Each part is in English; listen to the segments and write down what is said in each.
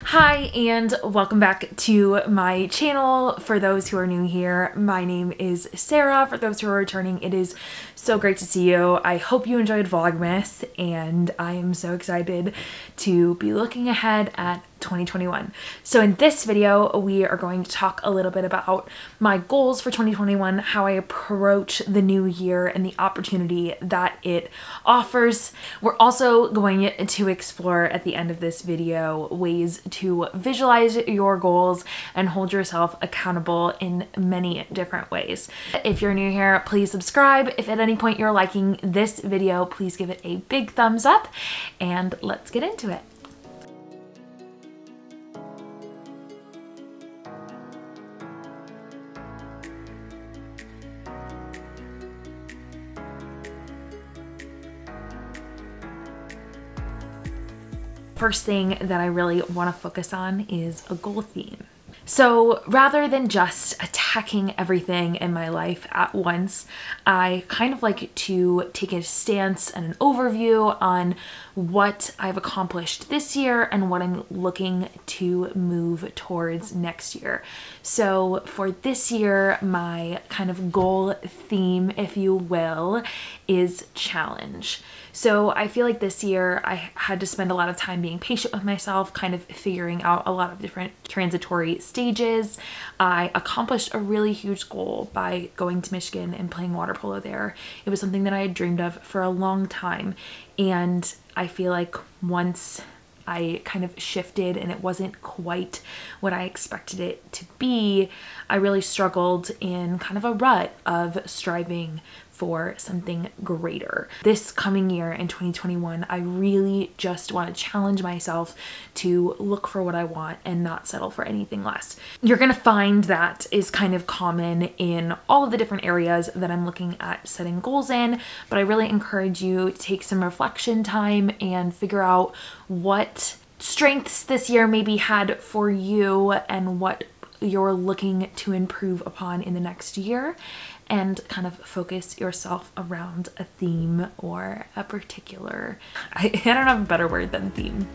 Hi and welcome back to my channel. For those who are new here, my name is Sarah. For those who are returning, it is so great to see you. I hope you enjoyed Vlogmas and I am so excited to be looking ahead at 2021. So in this video, we are going to talk a little bit about my goals for 2021, how I approach the new year and the opportunity that it offers. We're also going to explore at the end of this video ways to visualize your goals and hold yourself accountable in many different ways. If you're new here, please subscribe. If at any point you're liking this video, please give it a big thumbs up and let's get into it. First thing that I really want to focus on is a goal theme. So rather than just attacking everything in my life at once, I kind of like to take a stance and an overview on what I've accomplished this year and what I'm looking to move towards next year. So for this year, my kind of goal theme, if you will, is challenge. So I feel like this year I had to spend a lot of time being patient with myself, kind of figuring out a lot of different transitory stages. I accomplished a really huge goal by going to Michigan and playing water polo there. It was something that I had dreamed of for a long time. And I feel like once I kind of shifted and it wasn't quite what I expected it to be, I really struggled in kind of a rut of striving for something greater. This coming year in 2021, I really just want to challenge myself to look for what I want and not settle for anything less. You're gonna find that is kind of common in all of the different areas that I'm looking at setting goals in, but I really encourage you to take some reflection time and figure out what strengths this year maybe had for you and what you're looking to improve upon in the next year, and kind of focus yourself around a theme or a particular, I don't have a better word than theme.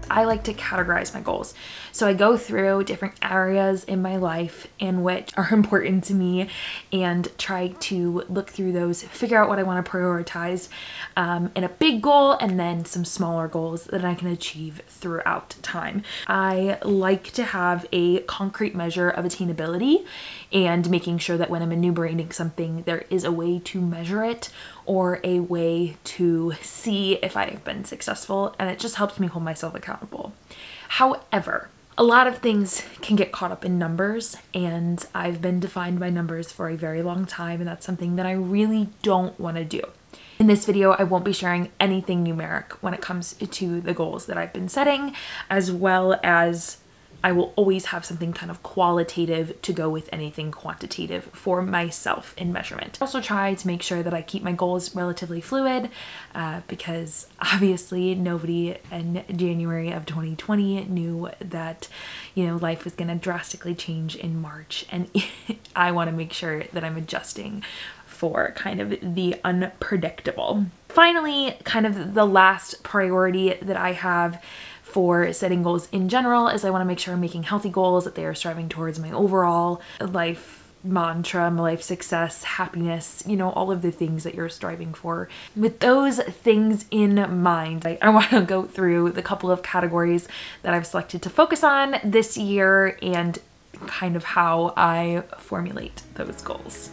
I like to categorize my goals. So I go through different areas in my life in which are important to me and try to look through those, figure out what I want to prioritize in a big goal and then some smaller goals that I can achieve throughout time. I like to have a concrete measure of attainability and making sure that when I'm enumerating something, there is a way to measure it or a way to see if I have been successful, and it just helps me hold myself accountable. However, a lot of things can get caught up in numbers, and I've been defined by numbers for a very long time, and that's something that I really don't want to do. In this video, I won't be sharing anything numeric when it comes to the goals that I've been setting, as well as I will always have something kind of qualitative to go with anything quantitative for myself in measurement. I also try to make sure that I keep my goals relatively fluid because obviously nobody in January of 2020 knew that, you know, life was going to drastically change in March, and I want to make sure that I'm adjusting for kind of the unpredictable. Finally, kind of the last priority that I have for setting goals in general is I want to make sure I'm making healthy goals, that they are striving towards my overall life mantra, my life success, happiness, you know, all of the things that you're striving for. With those things in mind, I want to go through the couple of categories that I've selected to focus on this year and kind of how I formulate those goals.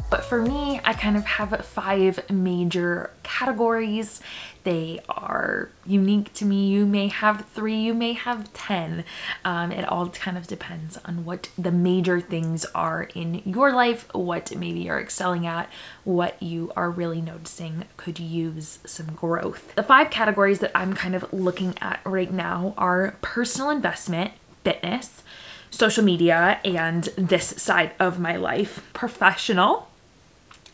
But for me, I kind of have 5 major categories. They are unique to me. You may have 3, you may have 10. It all kind of depends on what the major things are in your life, what maybe you're excelling at, what you are really noticing could use some growth. The 5 categories that I'm kind of looking at right now are personal investment, fitness, social media, and this side of my life, professional,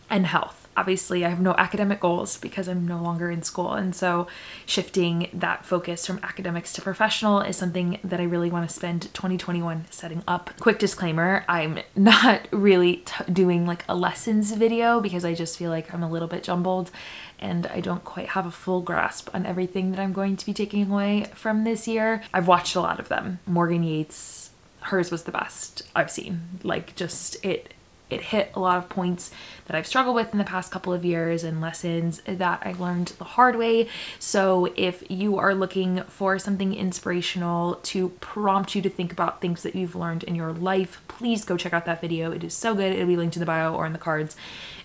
and health. obviously I have no academic goals because I'm no longer in school. And so shifting that focus from academics to professional is something that I really want to spend 2021 setting up. Quick disclaimer, I'm not really doing like a lessons video because I just feel like I'm a little bit jumbled and I don't quite have a full grasp on everything that I'm going to be taking away from this year. I've watched a lot of them. Morgan Yates, hers was the best I've seen. Like, just it hit a lot of points that I've struggled with in the past couple of years and lessons that I learned the hard way. So if you are looking for something inspirational to prompt you to think about things that you've learned in your life, please go check out that video. It is so good. It'll be linked in the bio or in the cards.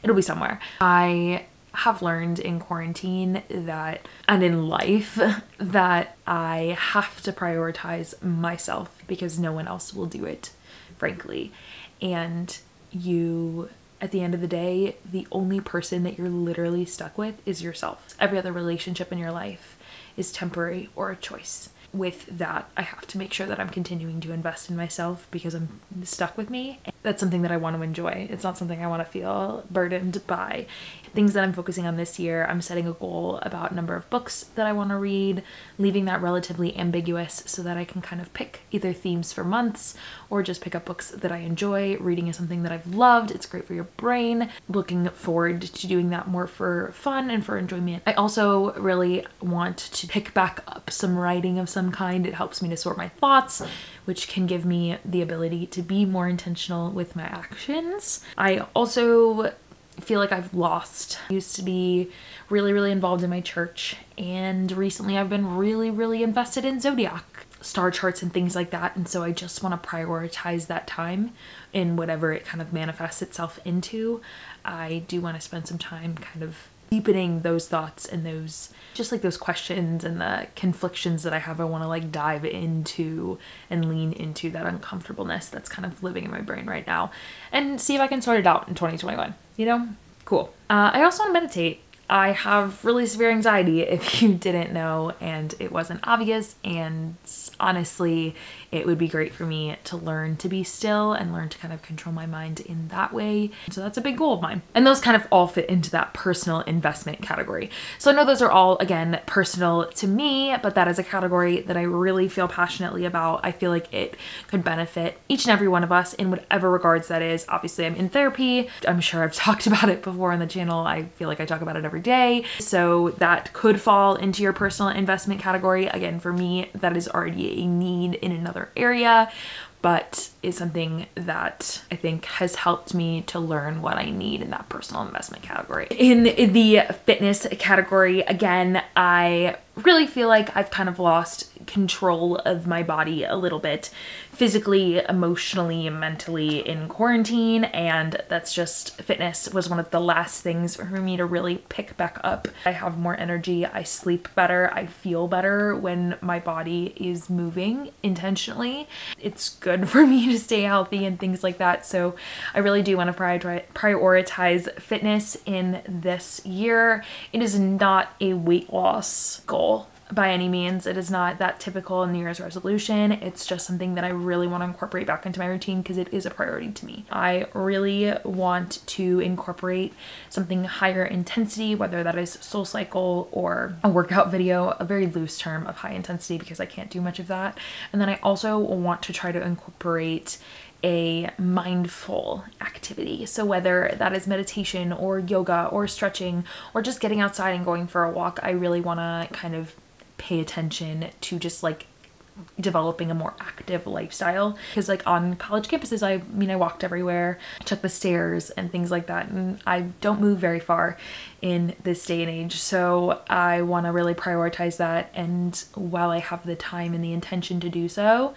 It'll be somewhere. I have learned in quarantine that, and in life, that I have to prioritize myself because no one else will do it, frankly. And you, at the end of the day, the only person that you're literally stuck with is yourself. Every other relationship in your life is temporary or a choice. With that, I have to make sure that I'm continuing to invest in myself because I'm stuck with me. That's something that I want to enjoy. It's not something I want to feel burdened by. Things that I'm focusing on this year, I'm setting a goal about number of books that I want to read, leaving that relatively ambiguous so that I can kind of pick either themes for months or just pick up books that I enjoy. Reading is something that I've loved. It's great for your brain. Looking forward to doing that more for fun and for enjoyment. I also really want to pick back up some writing of some kind. It helps me to sort my thoughts, which can give me the ability to be more intentional with my actions. I also feel like I've lost. I used to be really involved in my church, and recently I've been really invested in zodiac star charts and things like that, and so I just want to prioritize that time in whatever it kind of manifests itself into. I do want to spend some time kind of deepening those thoughts and those, just like those questions and the conflictions that I have. I want to like dive into and lean into that uncomfortableness that's kind of living in my brain right now and see if I can sort it out in 2021, you know? Cool. I also want to meditate. I have really severe anxiety, if you didn't know, and it wasn't obvious, and honestly, it would be great for me to learn to be still and learn to kind of control my mind in that way. So that's a big goal of mine. And those kind of all fit into that personal investment category. So I know those are all, again, personal to me, but that is a category that I really feel passionately about. I feel like it could benefit each and every one of us in whatever regards that is. Obviously, I'm in therapy. I'm sure I've talked about it before on the channel. I feel like I talk about it every day. So that could fall into your personal investment category. Again, for me, that is already a need in another area, but is something that I think has helped me to learn what I need in that personal investment category. In the fitness category, again, I really feel like I've kind of lost control of my body a little bit physically, emotionally, mentally in quarantine, and that's just, fitness was one of the last things for me to really pick back up. I have more energy, I sleep better, I feel better when my body is moving intentionally. It's good for me to stay healthy and things like that, so I really do want to prioritize fitness in this year. It is not a weight loss goal by any means. It is not that typical New Year's resolution. It's just something that I really want to incorporate back into my routine because it is a priority to me. I really want to incorporate something higher intensity, whether that is SoulCycle or a workout video, a very loose term of high intensity because I can't do much of that. And then I also want to try to incorporate a mindful activity. So whether that is meditation or yoga or stretching or just getting outside and going for a walk, I really want to kind of pay attention to just like developing a more active lifestyle. Because like on college campuses, I walked everywhere, took the stairs and things like that, and I don't move very far in this day and age. So I want to really prioritize that, and while I have the time and the intention to do so,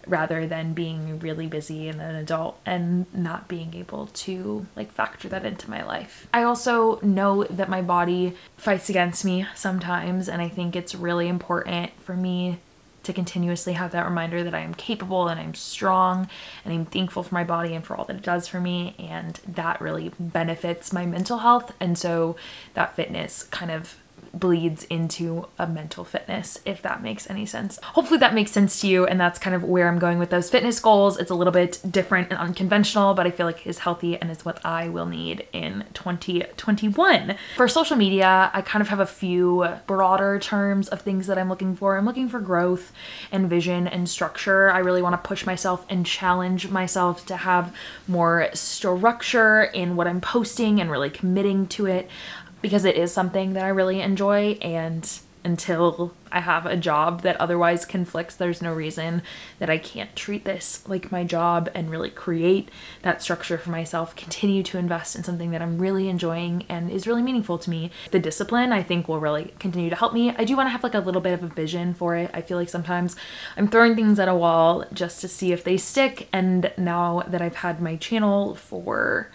rather than being really busy and an adult and not being able to like factor that into my life. I also know that my body fights against me sometimes, and I think it's really important for me to continuously have that reminder that I am capable and I'm strong and I'm thankful for my body and for all that it does for me, and that really benefits my mental health. And so that fitness kind of bleeds into a mental fitness, if that makes any sense. Hopefully that makes sense to you, and that's kind of where I'm going with those fitness goals. It's a little bit different and unconventional, but I feel like is healthy and is what I will need in 2021. For social media, I kind of have a few broader terms of things that I'm looking for. I'm looking for growth and vision and structure. I really want to push myself and challenge myself to have more structure in what I'm posting and really committing to it, because it is something that I really enjoy, and until I have a job that otherwise conflicts, there's no reason that I can't treat this like my job and really create that structure for myself, continue to invest in something that I'm really enjoying and is really meaningful to me. The discipline, I think, will really continue to help me. I do want to have like a little bit of a vision for it. I feel like sometimes I'm throwing things at a wall just to see if they stick, and now that I've had my channel for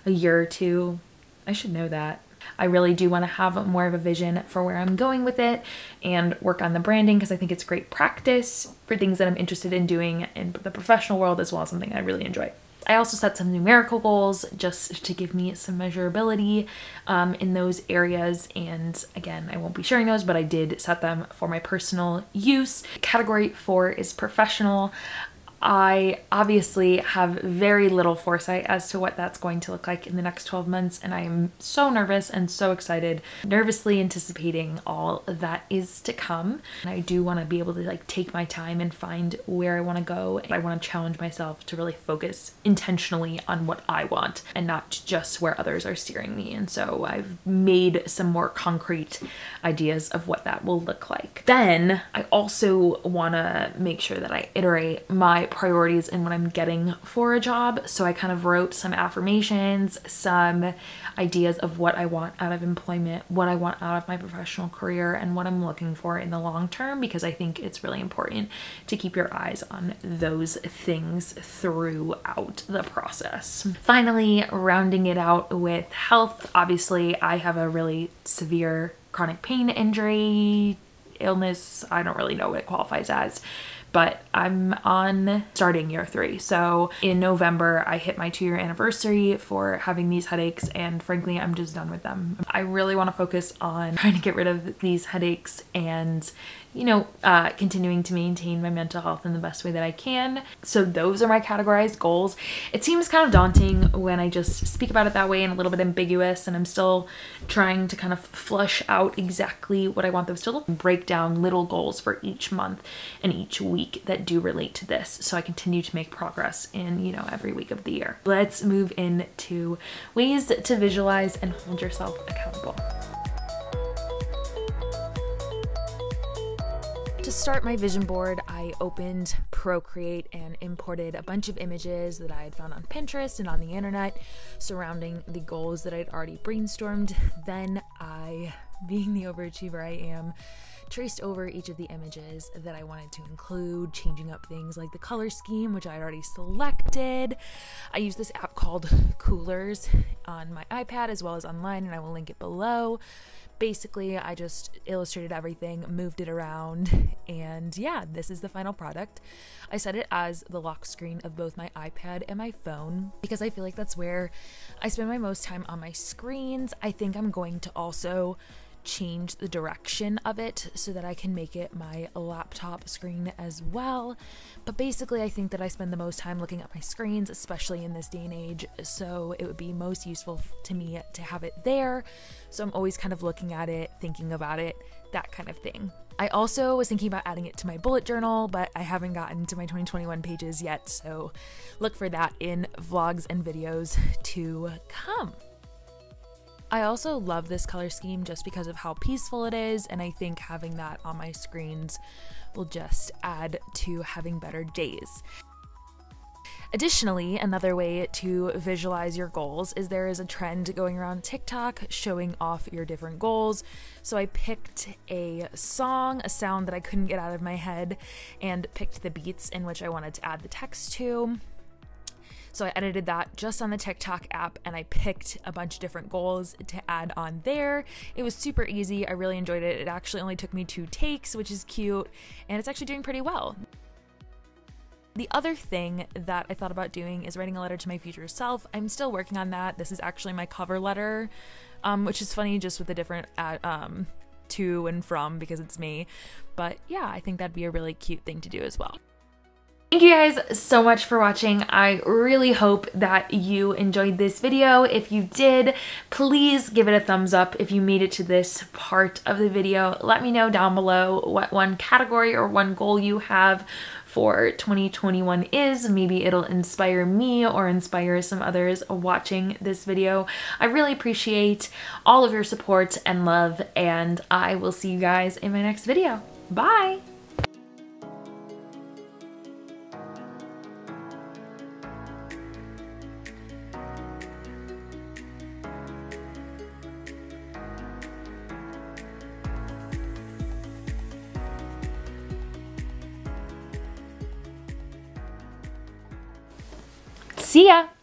a year or two, I should know that. I really do want to have more of a vision for where I'm going with it and work on the branding, because I think it's great practice for things that I'm interested in doing in the professional world, as well as something I really enjoy. I also set some numerical goals just to give me some measurability in those areas. And again, I won't be sharing those, but I did set them for my personal use. Category 4 is professional. I obviously have very little foresight as to what that's going to look like in the next 12 months, and I am so nervous and so excited, nervously anticipating all that is to come. And I do want to be able to like take my time and find where I want to go. I want to challenge myself to really focus intentionally on what I want and not just where others are steering me. And so I've made some more concrete ideas of what that will look like. Then I also want to make sure that I iterate my priorities in what I'm getting for a job. So I kind of wrote some affirmations, some ideas of what I want out of employment, what I want out of my professional career, and what I'm looking for in the long term, because I think it's really important to keep your eyes on those things throughout the process. Finally, rounding it out with health. Obviously, I have a really severe chronic pain injury, illness. I don't really know what it qualifies as, but I'm on starting year 3. So in November, I hit my 2-year anniversary for having these headaches, and frankly, I'm just done with them. I really want to focus on trying to get rid of these headaches and, you know, continuing to maintain my mental health in the best way that I can. So those are my categorized goals. It seems kind of daunting when I just speak about it that way and a little bit ambiguous, and I'm still trying to kind of flush out exactly what I want those to look like. Break down little goals for each month and each week that do relate to this, so I continue to make progress in, you know, every week of the year. Let's move into ways to visualize and hold yourself accountable. To start my vision board, I opened Procreate and imported a bunch of images that I had found on Pinterest and on the internet surrounding the goals that I'd already brainstormed. Then I, being the overachiever I am, traced over each of the images that I wanted to include, changing up things like the color scheme, which I had already selected. I use this app called Coolers on my iPad as well as online, and I will link it below. Basically, I just illustrated everything, moved it around, and yeah, this is the final product. I set it as the lock screen of both my iPad and my phone because I feel like that's where I spend my most time on my screens. I think I'm going to also change the direction of it so that I can make it my laptop screen as well. But basically, I think that I spend the most time looking at my screens, especially in this day and age, so it would be most useful to me to have it there. So I'm always kind of looking at it, thinking about it, that kind of thing. I also was thinking about adding it to my bullet journal, but I haven't gotten to my 2021 pages yet, so look for that in vlogs and videos to come. I also love this color scheme just because of how peaceful it is, and I think having that on my screens will just add to having better days. Additionally, another way to visualize your goals is there is a trend going around TikTok showing off your different goals. So I picked a song, a sound that I couldn't get out of my head, and picked the beats in which I wanted to add the text to. So I edited that just on the TikTok app, and I picked a bunch of different goals to add on there. It was super easy. I really enjoyed it. It actually only took me 2 takes, which is cute, and it's actually doing pretty well. The other thing that I thought about doing is writing a letter to my future self. I'm still working on that. This is actually my cover letter, which is funny just with the different to and from because it's me. But yeah, I think that'd be a really cute thing to do as well. Thank you guys so much for watching. I really hope that you enjoyed this video. If you did, please give it a thumbs up if you made it to this part of the video. Let me know down below what one category or one goal you have for 2021 is. Maybe it'll inspire me or inspire some others watching this video. I really appreciate all of your support and love, and I will see you guys in my next video. Bye! See ya!